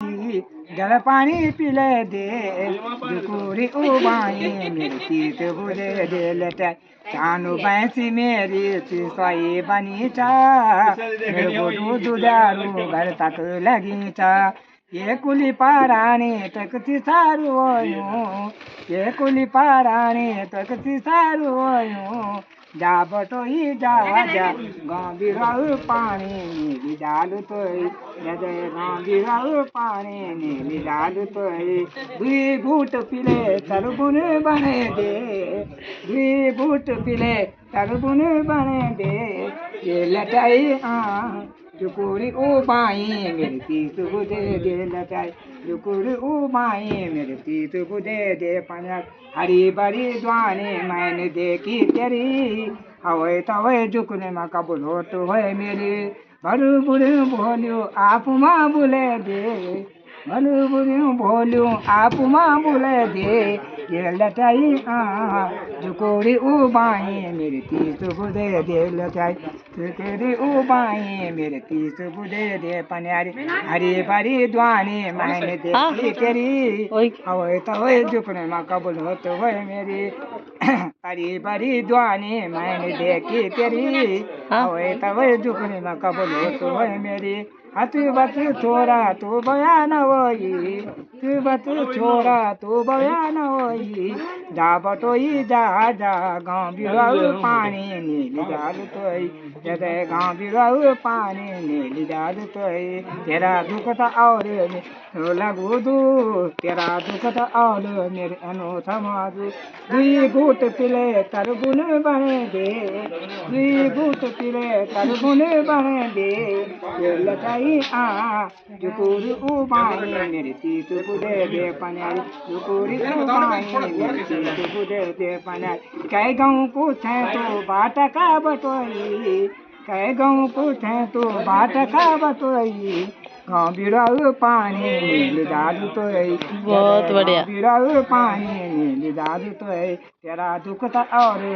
की जल पानी पिले दे जुकुरी उबाई मेरी तीत बुझे दे लटाई चानु भैंसी मेरी चिसोई बनी चा मेरे गोडू दुधारू घर तक लगी चा ये कुली पाराने तक सारू होयूं ये कुली पाराने तक सारू होयूं जा बटोई जा गाँव बिराऊ पानी नीली डालू तो गाँव बिराऊ पानी नीली डालू तो दुई बूट पिले तरबुन बने दे दुई बूट पिले तरबुन बने दे ये लटाई जुकुरी उबाई मेरी तीत बुझे दे लटाई जुकुरी उबाई मेरी तीत बुझे दे पन्या हरी बड़ी द्वानी मैंने देखी तेरी हवे तवे झुकने में कबूल हो तो है मेरी बड़ू बुढ़ू बोलियो आप माँ बोले दे बड़ू बुढ़ू बोलियो आप माँ बोले दे ये लटाई जुकोरी उबाई मेरी तीस बुझे दे लटाई जुकोरी उबाई मेरे तीस बुझे दे पन्यारी हरी भरी द्वानी मैंने देखी तेरी हवे तवे झुकने में कबूल हो तो है मेरी हरी भरी द्वानी मैंने देखी तेरी हवे तवे झुकने में कबूल हो तो है मेरी तू बत छोरा तू बयान होई तू बत छोरा तू बयान होई जा बटोई जा गाँव बिराऊ पानी नीली डालू तोई जदे गाँव बिराऊ पानी नीली डालू तोई तेरा दुख था और लगू दू तेरा दुख था और मेरे अनोखा माधु दुई घूट पिले तरबुन बने दे दुई घूट पिले तरबुन बने दे ये लटाई जुकुरी उबाई मेरी तीत बुझे दे पन्यारी जुकुरी उबाई मेरी तीत बुझे दे पन्यारी कई गाँव पूछे तो बाट का बटोई कई गाँव पूछे तो बाट का बटोई गाँव बिराऊ पानी नीली डालू तो बहुत बढ़िया बिराऊ पानी नीली डालू तो तेरा दुख था और